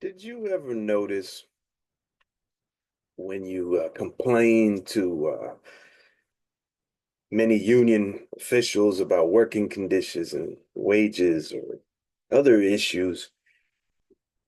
Did you ever notice when you complain to many union officials about working conditions and wages or other issues,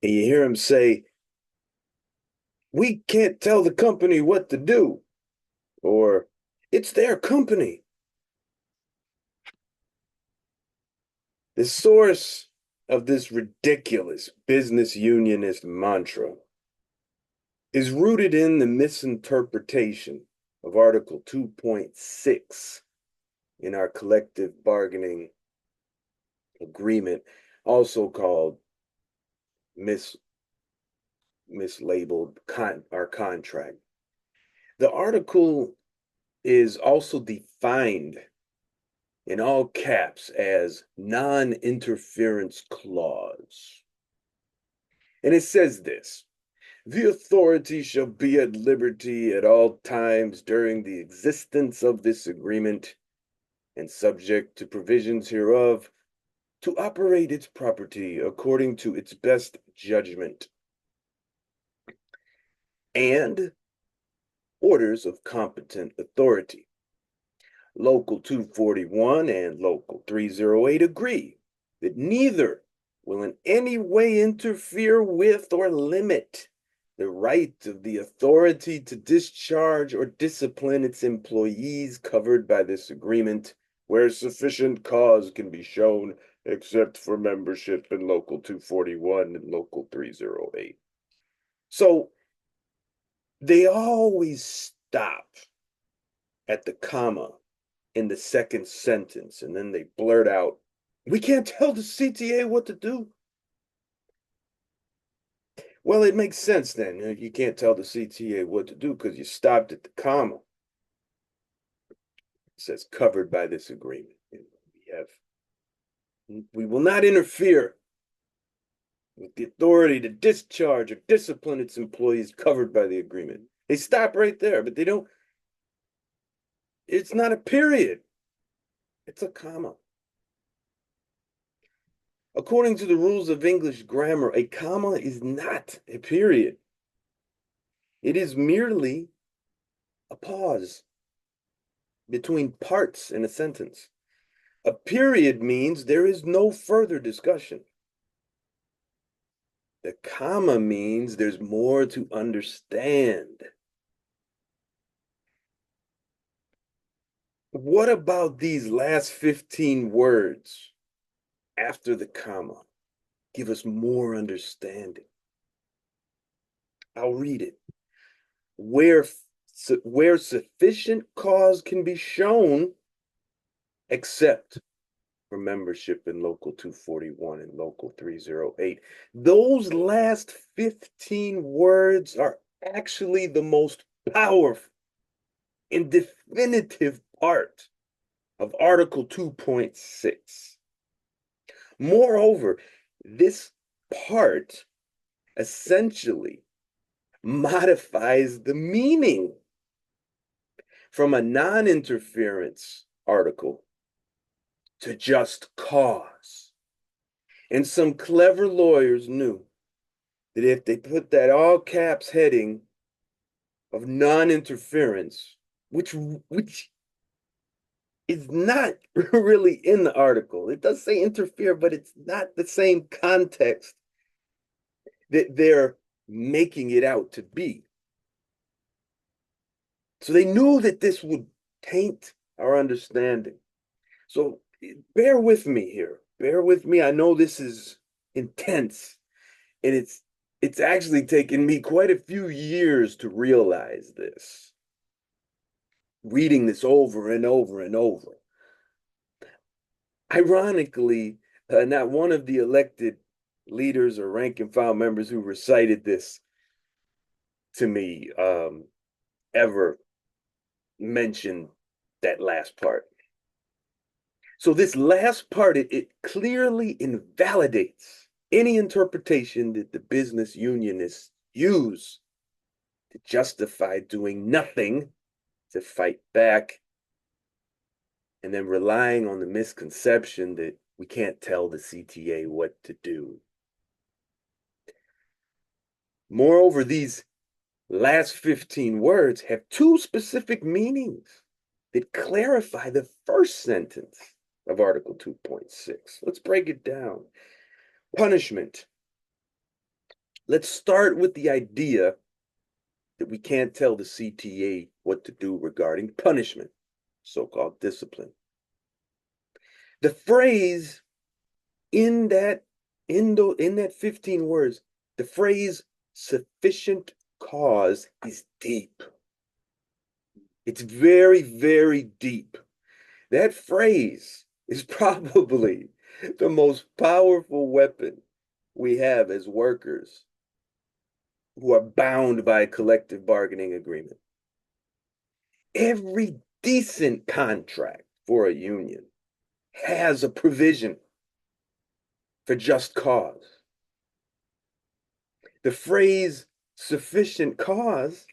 and you hear them say, "We can't tell the company what to do," or "It's their company"? The source of this ridiculous business unionist mantra is rooted in the misinterpretation of Article 2.6 in our collective bargaining agreement, also called mis mislabeled our contract. The article is also defined in all caps as non-interference clause. And it says this: the authority shall be at liberty at all times during the existence of this agreement and subject to provisions hereof to operate its property according to its best judgment and orders of competent authority. Local 241 and Local 308 agree that neither will in any way interfere with or limit the right of the authority to discharge or discipline its employees covered by this agreement where sufficient cause can be shown, except for membership in Local 241 and Local 308. So they always stop at the comma in the second sentence, and then they blurt out, "We can't tell the CTA what to do." Well, it makes sense then. You can't tell the CTA what to do because you stopped at the comma. It says covered by this agreement. We will not interfere with the authority to discharge or discipline its employees covered by the agreement. They stop right there, but they don't, it's not a period, it's a comma. According to the rules of English grammar, a comma is not a period. It is merely a pause between parts in a sentence. A period means there is no further discussion. The comma means there's more to understand. What about these last 15 words after the comma? Give us more understanding. I'll read it. Where sufficient cause can be shown, except for membership in Local 241 and Local 308. Those last 15 words are actually the most powerful and definitive part of Article 2.6. Moreover, this part essentially modifies the meaning from a non-interference article to just cause. And some clever lawyers knew that if they put that all caps heading of non-interference, which is not really in the article, it does say interfere, but it's not the same context that they're making it out to be. So they knew that this would taint our understanding. So bear with me here. Bear with me. I know this is intense, and it's actually taken me quite a few years to realize this. Reading this over and over and over. Ironically, not one of the elected leaders or rank and file members who recited this to me ever mentioned that last part. So this last part, it clearly invalidates any interpretation that the business unionists use to justify doing nothing to fight back and then relying on the misconception that we can't tell the CTA what to do. Moreover, these last 15 words have two specific meanings that clarify the first sentence of Article 2.6. Let's break it down. Punishment. Let's start with the idea that we can't tell the CTA what to do regarding punishment, so-called discipline. The phrase in that 15 words, the phrase sufficient cause is deep. It's very, very deep. That phrase is probably the most powerful weapon we have as workers who are bound by a collective bargaining agreement. Every decent contract for a union has a provision for just cause. The phrase sufficient cause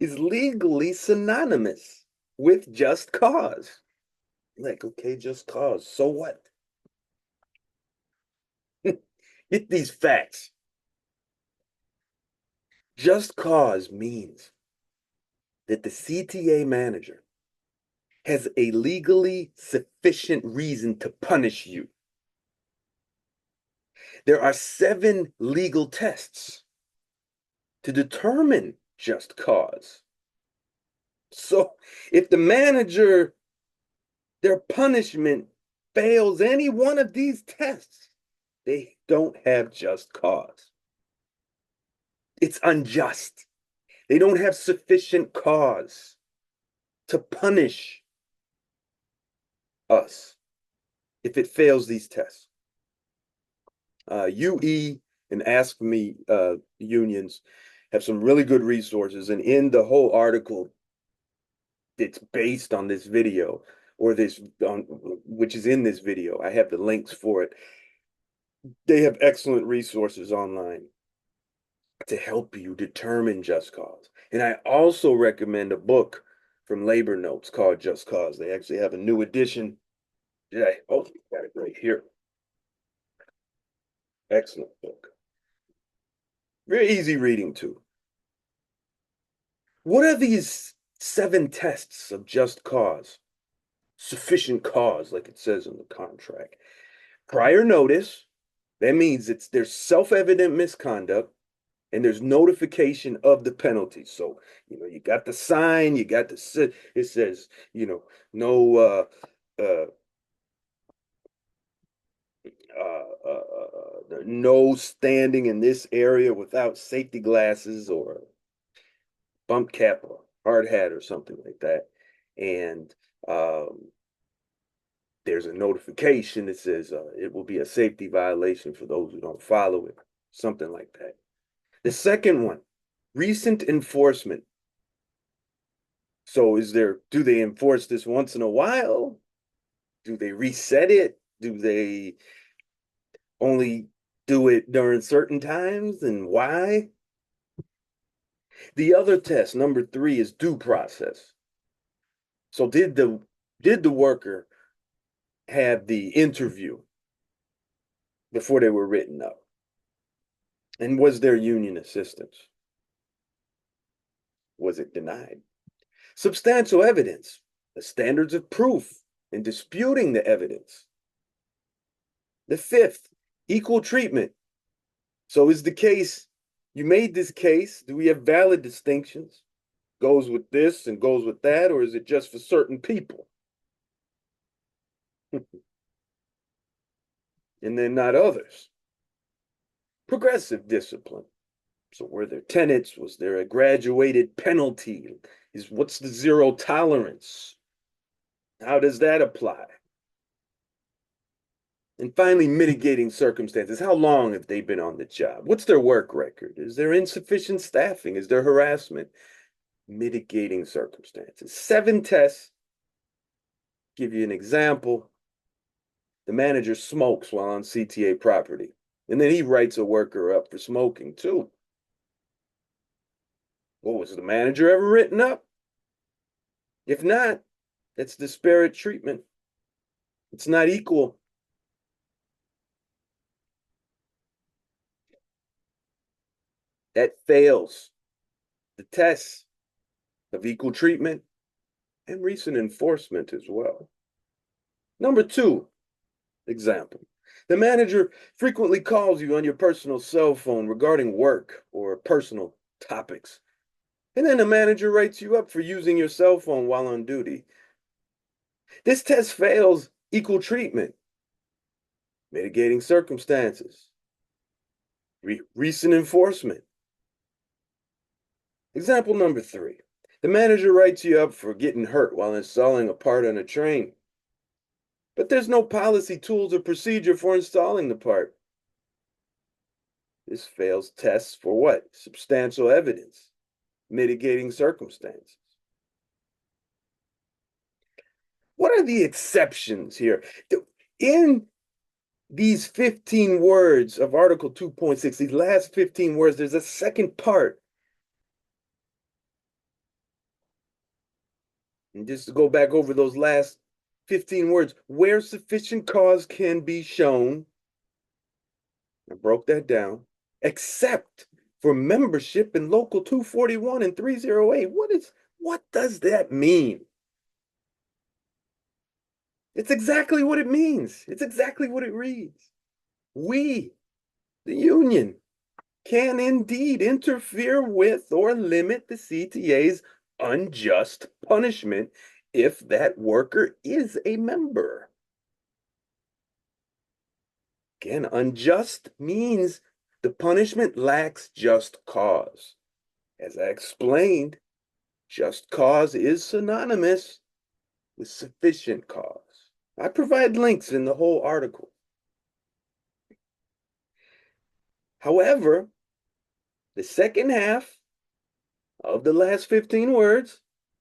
is legally synonymous with just cause. Like, okay, just cause. So what? Get these facts. Just cause means that the CTA manager has a legally sufficient reason to punish you. There are 7 legal tests to determine just cause. So if the manager, their punishment fails any one of these tests, they don't have just cause. It's unjust. They don't have sufficient cause to punish us if it fails these tests. UE and Ask Me unions have some really good resources, and in the whole article that's based on this video, or which is in this video, I have the links for it. They have excellent resources online to help you determine just cause. And I also recommend a book from Labor Notes called Just Cause. They actually have a new edition. Yeah, oh, got it right here. Excellent book. Very easy reading too. What are these 7 tests of just cause? Sufficient cause, like it says in the contract. Prior notice, that means there's self-evident misconduct and there's notification of the penalty. So, you got the sign, you got the, it says, no, no standing in this area without safety glasses or bump cap or hard hat or something like that. And there's a notification that says it will be a safety violation for those who don't follow it, something like that. The second one, recent enforcement. So do they enforce this once in a while? Do they reset it? Do they only do it during certain times, and why? The other test, number 3, is due process. So did the worker have the interview before they were written up? And was there union assistance? Was it denied? Substantial evidence, the standards of proof in disputing the evidence. The 5th, equal treatment. So is the case, you made this case, do we have valid distinctions? Goes with this and goes with that, or is it just for certain people? And then not others. Progressive discipline. So were there tenets? Was there a graduated penalty? What's the zero tolerance? How does that apply? And finally, mitigating circumstances. How long have they been on the job? What's their work record? Is there insufficient staffing? Is there harassment? Mitigating circumstances. 7 tests. Give you an example. The manager smokes while on CTA property, and then he writes a worker up for smoking too. Well, was the manager ever written up? If not, it's disparate treatment. It's not equal. that fails the tests of equal treatment and recent enforcement as well. Number two example. The manager frequently calls you on your personal cell phone regarding work or personal topics. And then the manager writes you up for using your cell phone while on duty. This test fails equal treatment, mitigating circumstances, recent enforcement. Example number three. The manager writes you up for getting hurt while installing a part on a train. But there's no policy, tools, or procedure for installing the part. This fails tests for what? Substantial evidence, mitigating circumstances. What are the exceptions here? In these 15 words of Article 2.6, these last 15 words, there's a second part. And just to go back over those last 15 words, where sufficient cause can be shown, I broke that down, except for membership in Local 241 and 308. What does that mean? It's exactly what it means. It's exactly what it reads. We, the union, can indeed interfere with or limit the CTA's unjust punishment if that worker is a member. Again, unjust means the punishment lacks just cause. As I explained, just cause is synonymous with sufficient cause. I provide links in the whole article. However, the second half of the last 15 words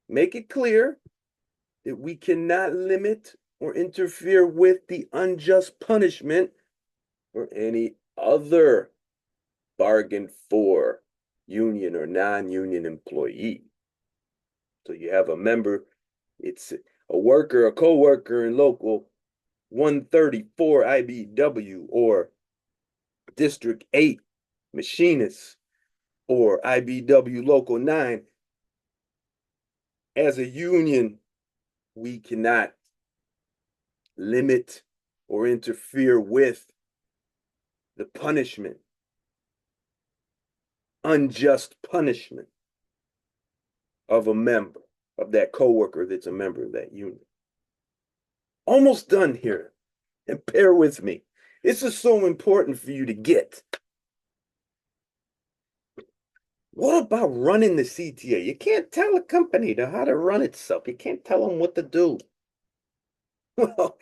make it clear that we cannot limit or interfere with the unjust punishment or any other bargained for union or non-union employee. So you have a member, it's a worker, a co-worker in Local 134 IBW or District 8 machinists or IBW Local 9. As a union, we cannot limit or interfere with the punishment, unjust punishment of a member, of that coworker that's a member of that union. Almost done here, and bear with me. This is so important for you to get. What about running the CTA? You can't tell a company how to run itself. You can't tell them what to do. Well,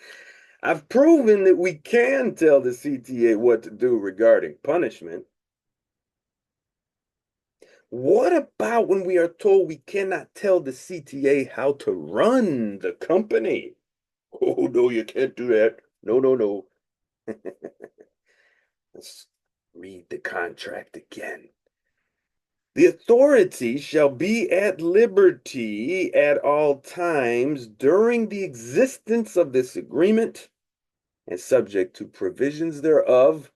I've proven that we can tell the CTA what to do regarding punishment. What about when we are told we cannot tell the CTA how to run the company? Oh, no, you can't do that. No, no, no. Let's read the contract again. The authority shall be at liberty at all times during the existence of this agreement and subject to provisions thereof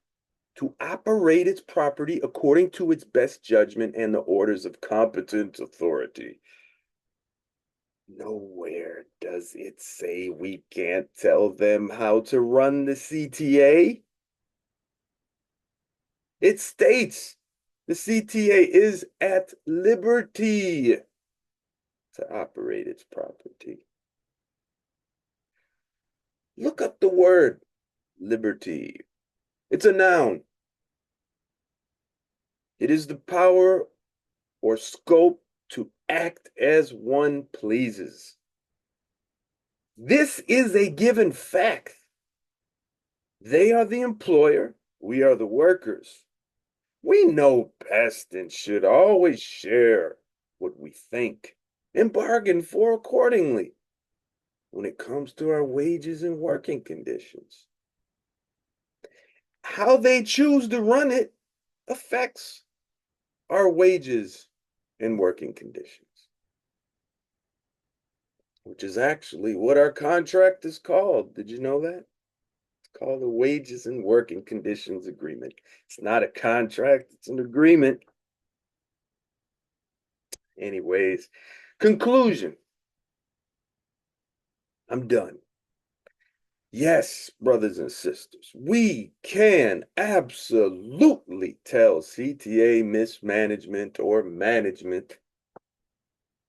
to operate its property according to its best judgment and the orders of competent authority. Nowhere does it say we can't tell them how to run the CTA. It states the CTA is at liberty to operate its property. Look up the word liberty. It's a noun. It is the power or scope to act as one pleases. This is a given fact. They are the employer, we are the workers. We know best and should always share what we think and bargain for accordingly when it comes to our wages and working conditions. How they choose to run it affects our wages and working conditions, which is actually what our contract is called. Did you know that? It's called the Wages and Working Conditions Agreement. It's not a contract, it's an agreement. Anyways, conclusion. I'm done. Yes, brothers and sisters, we can absolutely tell CTA mismanagement or management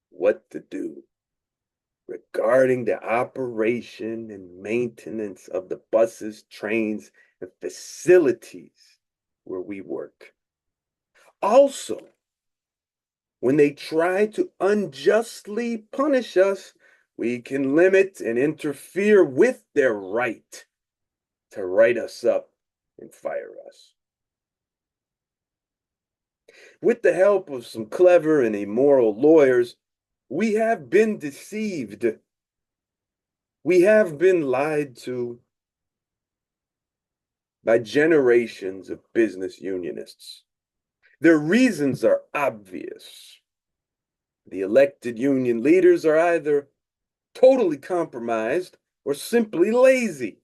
what to do regarding the operation and maintenance of the buses, trains, and facilities where we work. Also, when they try to unjustly punish us, we can limit and interfere with their right to write us up and fire us. With the help of some clever and immoral lawyers, we have been deceived. We have been lied to by generations of business unionists. Their reasons are obvious. The elected union leaders are either totally compromised or simply lazy.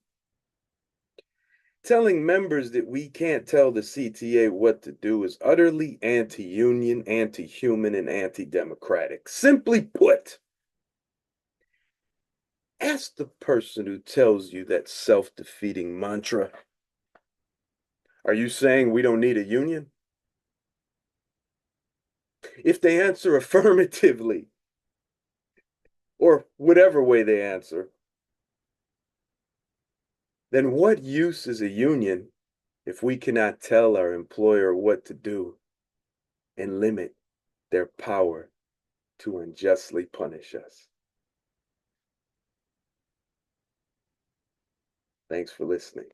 Telling members that we can't tell the CTA what to do is utterly anti-union, anti-human, and anti-democratic. Simply put, ask the person who tells you that self-defeating mantra. Are you saying we don't need a union? If they answer affirmatively, or whatever way they answer, then what use is a union if we cannot tell our employer what to do and limit their power to unjustly punish us? Thanks for listening.